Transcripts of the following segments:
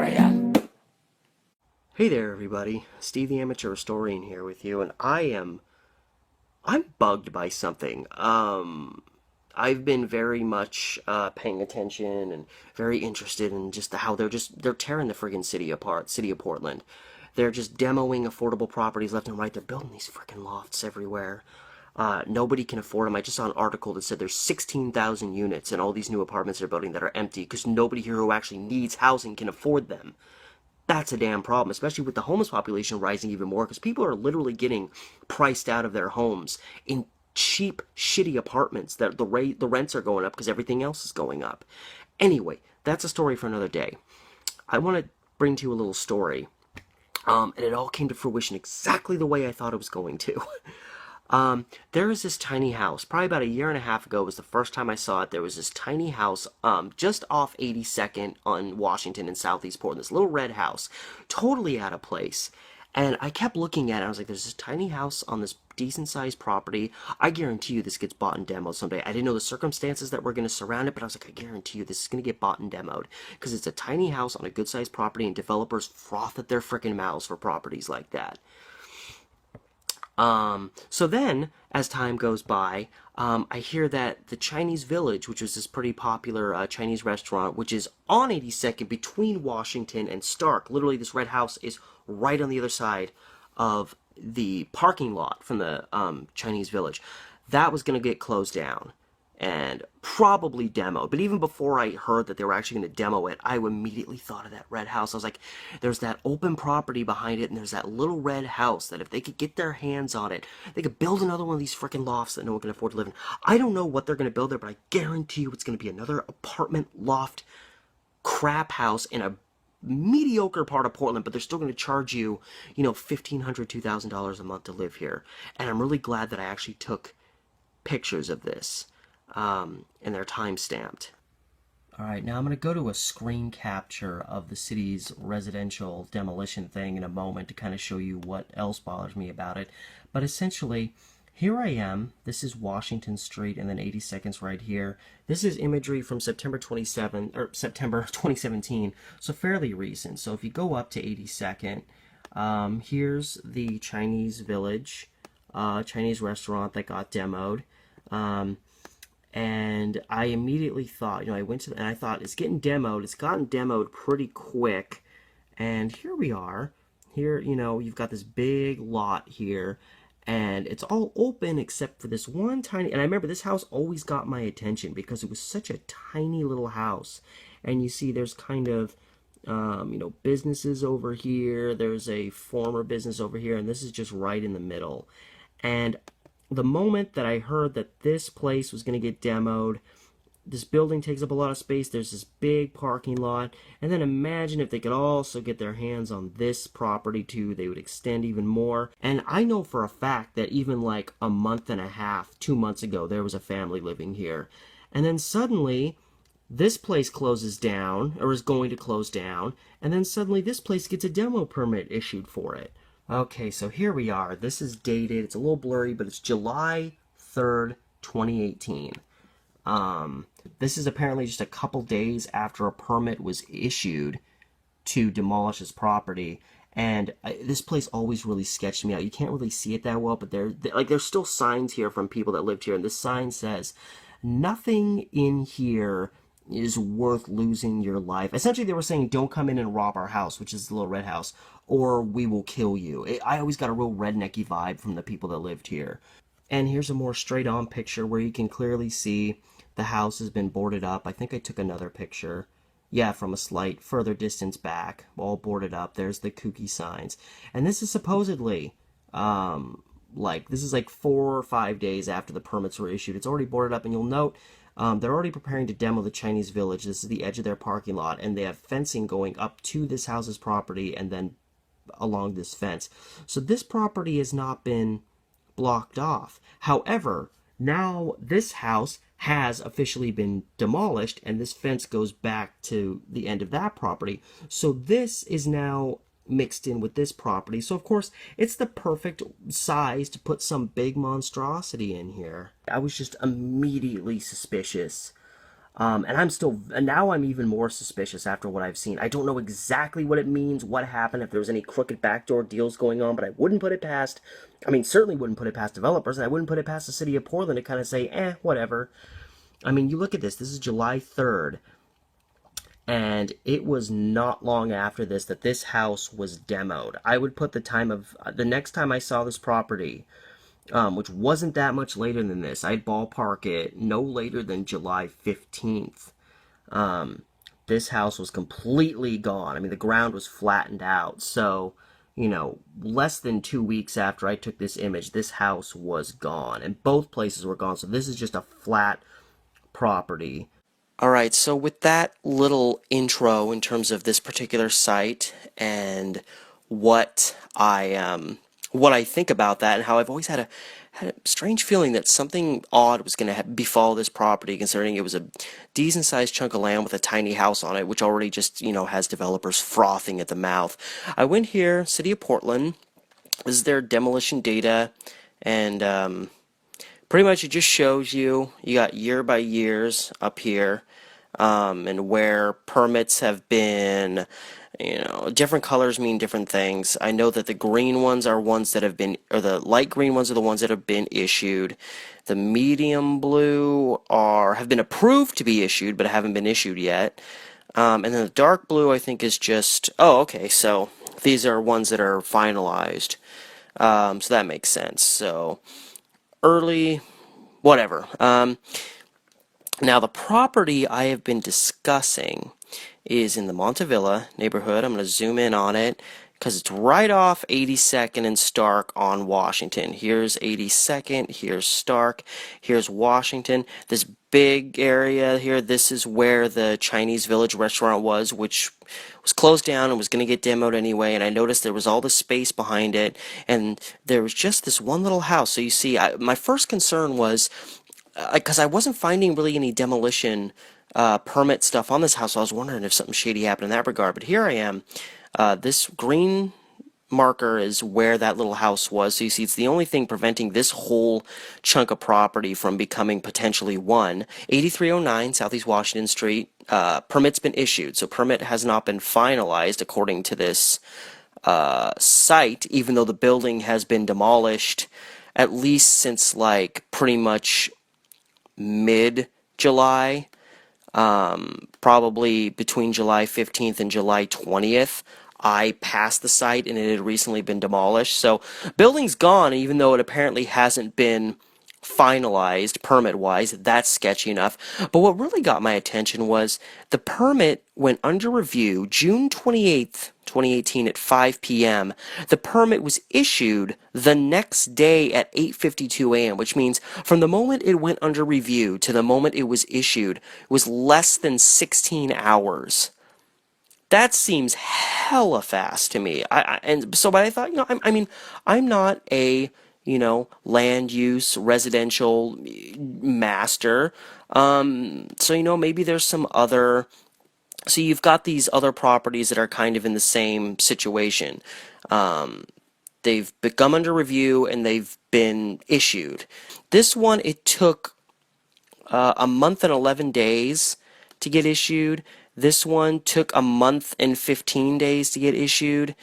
Historian. Hey there everybody, Steve the Amateur Historian here with you, and I'm bugged by something. I've been very much paying attention and very interested in just how they're tearing the friggin' city apart, city of Portland. They're just demoing affordable properties left and right. They're building these friggin' lofts everywhere. Nobody can afford them. I just saw an article that said there's 16,000 units in all these new apartments they're building that are empty because nobody here who actually needs housing can afford them. That's a damn problem, especially with the homeless population rising even more, because people are literally getting priced out of their homes in cheap, shitty apartments. That the rents are going up because everything else is going up. Anyway, that's a story for another day. I want to bring to you a little story, and it all came to fruition exactly the way I thought it was going to. There is this tiny house. Probably about a year and a half ago was the first time I saw it. There was this tiny house, just off 82nd on Washington in Southeast Portland. This little red house, totally out of place. And I kept looking at it. I was like, there's this tiny house on this decent-sized property. I guarantee you this gets bought and demoed someday. I didn't know the circumstances that were going to surround it, but I was like, I guarantee you this is going to get bought and demoed. Because it's a tiny house on a good-sized property, and developers froth at their frickin' mouths for properties like that. So then, as time goes by, I hear that the Chinese Village, which is this pretty popular Chinese restaurant, which is on 82nd between Washington and Stark, literally this red house is right on the other side of the parking lot from the Chinese Village, that was going to get closed down and probably demoed. But even before I heard that they were actually going to demo it, I immediately thought of that red house. I was like, there's that open property behind it, and there's that little red house that if they could get their hands on it, they could build another one of these freaking lofts that no one can afford to live in. I don't know what they're going to build there, but I guarantee you it's going to be another apartment loft crap house in a mediocre part of Portland, but they're still going to charge you, $1,500, $2,000 a month to live here. And I'm really glad that I actually took pictures of this. And they're time-stamped. Alright, now I'm going to go to a screen capture of the city's residential demolition thing in a moment to kind of show you what else bothers me about it. But essentially, here I am. This is Washington Street, and then 82nd's right here. This is imagery from September 2017, so fairly recent. So if you go up to 82nd, here's the Chinese Village, Chinese restaurant that got demoed. And I immediately thought, I went to and I thought, it's getting demoed. It's gotten demoed pretty quick. And here we are. Here, you've got this big lot here. And it's all open except for this one tiny... And I remember this house always got my attention because it was such a tiny little house. And you see there's kind of, businesses over here. There's a former business over here. And this is just right in the middle. And the moment that I heard that this place was going to get demoed, this building takes up a lot of space, there's this big parking lot, and then imagine if they could also get their hands on this property too, they would extend even more. And I know for a fact that even like a month and a half, 2 months ago, there was a family living here. And then suddenly, this place closes down, or is going to close down, and then suddenly this place gets a demo permit issued for it. Okay, so here we are. This is dated. It's a little blurry, but it's July 3rd, 2018. This is apparently just a couple days after a permit was issued to demolish this property. And this place always really sketched me out. You can't really see it that well, but there's still signs here from people that lived here. And this sign says, nothing in here is worth losing your life. Essentially, they were saying, don't come in and rob our house, which is the little red house, or we will kill you. I always got a real rednecky vibe from the people that lived here. And here's a more straight-on picture where you can clearly see the house has been boarded up. I think I took another picture. Yeah, from a slight further distance back, all boarded up. There's the kooky signs. And this is supposedly, this is like 4 or 5 days after the permits were issued. It's already boarded up, and you'll note they're already preparing to demo the Chinese Village. This is the edge of their parking lot, and they have fencing going up to this house's property and then along this fence. So this property has not been blocked off. However, now this house has officially been demolished, and this fence goes back to the end of that property. So this is now mixed in with this property. So of course, it's the perfect size to put some big monstrosity in here. I was just immediately suspicious And now I'm even more suspicious after what I've seen. I don't know exactly what it means, what happened, if there was any crooked backdoor deals going on, but I wouldn't put it past, I mean, certainly wouldn't put it past developers, and I wouldn't put it past the city of Portland to kind of say, whatever. I mean, you look at this is July 3rd, and it was not long after this that this house was demoed. I would put the time of the next time I saw this property, which wasn't that much later than this, I'd ballpark it no later than July 15th. This house was completely gone. I mean, the ground was flattened out. So, less than 2 weeks after I took this image, this house was gone. And both places were gone. So this is just a flat property. All right, so with that little intro in terms of this particular site and what I think about that and how I've always had a strange feeling that something odd was going to befall this property, considering it was a decent sized chunk of land with a tiny house on it, which already just has developers frothing at the mouth. I went here, City of Portland. This is their demolition data, and pretty much it just shows you got year by years up here, and where permits have been, different colors mean different things. I know that the green ones are ones that have been, or the light green ones are the ones that have been issued. The medium blue have been approved to be issued, but haven't been issued yet. And then the dark blue, I think, is just, oh, okay, so these are ones that are finalized. So that makes sense. So early, whatever. Now, the property I have been discussing is in the Montevilla neighborhood. I'm going to zoom in on it because it's right off 82nd and Stark on Washington. Here's 82nd, here's Stark, here's Washington. This big area here, this is where the Chinese Village restaurant was, which was closed down and was going to get demoed anyway. And I noticed there was all this space behind it, and there was just this one little house. So you see, my first concern was, because I wasn't finding really any demolition permit stuff on this house, so I was wondering if something shady happened in that regard. But here I am. This green marker is where that little house was. So you see, it's the only thing preventing this whole chunk of property from becoming potentially one. 8309 Southeast Washington Street. Permit's been issued, so permit has not been finalized according to this site, even though the building has been demolished at least since like pretty much mid-July, probably between July 15th and July 20th. I passed the site and it had recently been demolished. So building's gone, even though it apparently hasn't been finalized permit-wise. That's sketchy enough. But what really got my attention was the permit went under review June 28th, 2018 at 5 p.m. The permit was issued the next day at 8:52 a.m., which means from the moment it went under review to the moment it was issued was less than 16 hours. That seems hella fast to me. But I thought, I'm not a, land use residential master. So, maybe there's some other. So you've got these other properties that are kind of in the same situation. They've become under review and they've been issued. This one, it took a month and 11 days to get issued. This one took a month and 15 days to get issued.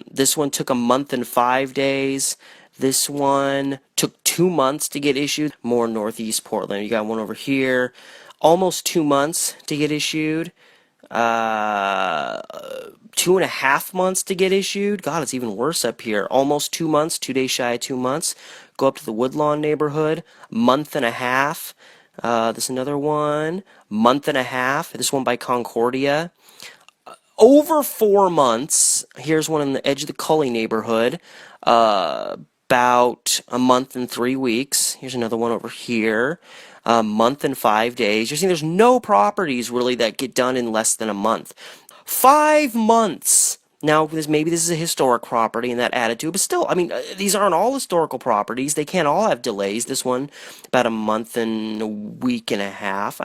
This one took a month and 5 days. This one took 2 months to get issued. More Northeast Portland. You got one over here. Almost 2 months to get issued. 2.5 months to get issued. God, it's even worse up here. Almost 2 months, 2 days shy of 2 months. Go up to the Woodlawn neighborhood. Month and a half. There's another one. Month and a half. This one by Concordia. Over 4 months. Here's one in the edge of the Cully neighborhood. About a month and 3 weeks. Here's another one over here. A month and 5 days. You're seeing there's no properties really that get done in less than a month. 5 months. Now, maybe this is a historic property and that added to it, but still, these aren't all historical properties. They can't all have delays. This one, about a month and a week and a half.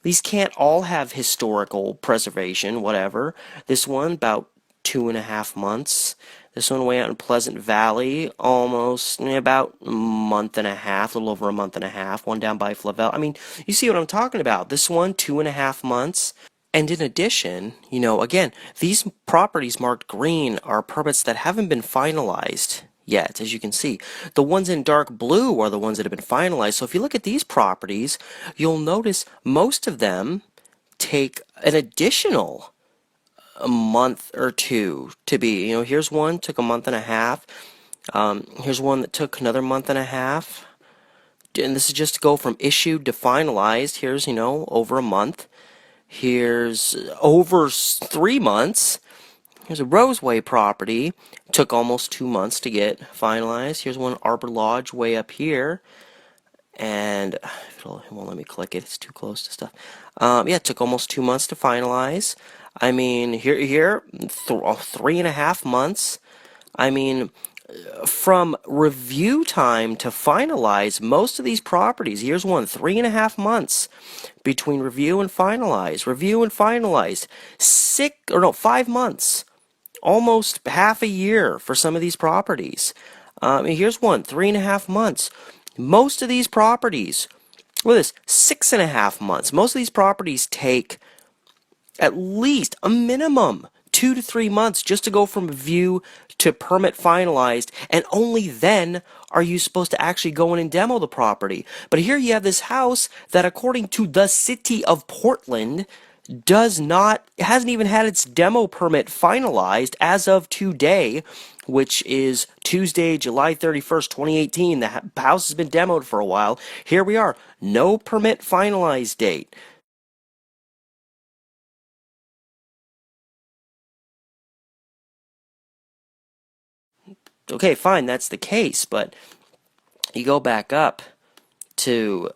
These can't all have historical preservation, whatever. This one, about 2.5 months. This one way out in Pleasant Valley, almost about a month and a half, a little over a month and a half. One down by Flavel. I mean, you see what I'm talking about. This one, 2.5 months. And in addition, again, these properties marked green are permits that haven't been finalized yet, as you can see. The ones in dark blue are the ones that have been finalized. So if you look at these properties, you'll notice most of them take an additional a month or two to be. Here's one took a month and a half. Here's one that took another month and a half. And this is just to go from issued to finalized. Here's, over a month. Here's over 3 months. Here's a Roseway property. Took almost 2 months to get finalized. Here's one Arbor Lodge way up here. And it won't let me click it. It's too close to stuff. Yeah, it took almost 2 months to finalize. I mean, here, 3.5 months. I mean, from review time to finalize most of these properties. Here's one, 3.5 months between review and finalize. Review and finalize, 5 months, almost half a year for some of these properties. Here's one, 3.5 months. Most of these properties, look at this, 6.5 months. Most of these properties take at least a minimum 2 to 3 months just to go from review to permit finalized, and only then are you supposed to actually go in and demo the property. But here you have this house that, according to the city of Portland, hasn't even had its demo permit finalized as of today, which is Tuesday, July 31st, 2018. The house has been demoed for a while. Here we are, no permit finalized date. Okay, fine, that's the case, but you go back up to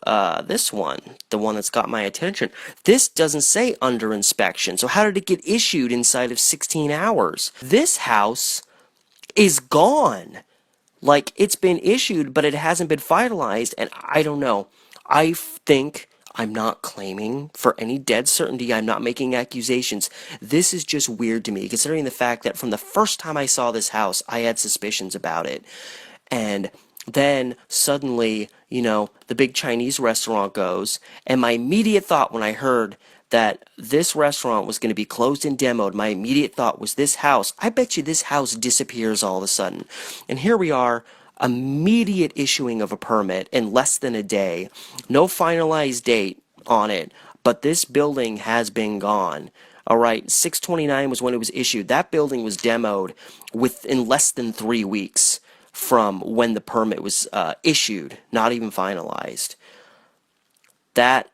this one, the one that's got my attention. This doesn't say under inspection, so how did it get issued inside of 16 hours? This house is gone. Like, it's been issued, but it hasn't been finalized, and I don't know. I think, I'm not claiming for any dead certainty, I'm not making accusations. This is just weird to me, considering the fact that from the first time I saw this house, I had suspicions about it. And then suddenly, the big Chinese restaurant goes, and my immediate thought when I heard that this restaurant was going to be closed and demoed, my immediate thought was this house. I bet you this house disappears all of a sudden. And here we are, immediate issuing of a permit in less than a day, no finalized date on it, but this building has been gone. All right, 6/29 was when it was issued. That building was demoed within less than 3 weeks from when the permit was issued, not even finalized. That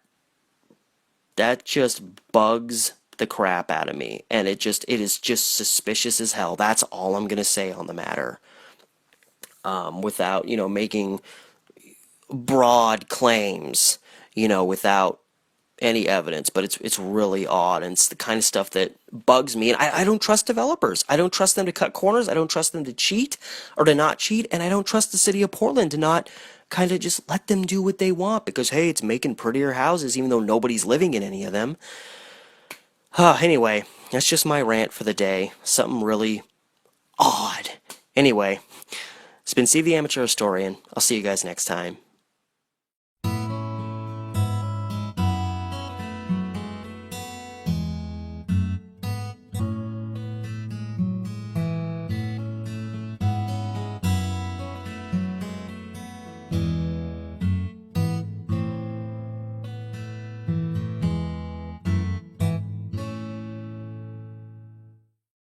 just bugs the crap out of me, and it is just suspicious as hell. That's all I'm gonna say on the matter. Without making broad claims, without any evidence, but it's really odd, and it's the kind of stuff that bugs me. And I don't trust developers. I don't trust them to cut corners. I don't trust them to cheat or to not cheat, and I don't trust the city of Portland to not kind of just let them do what they want because, hey, it's making prettier houses even though nobody's living in any of them. Anyway, that's just my rant for the day. Something really odd. Anyway, it's been Steve the Amateur Historian. I'll see you guys next time.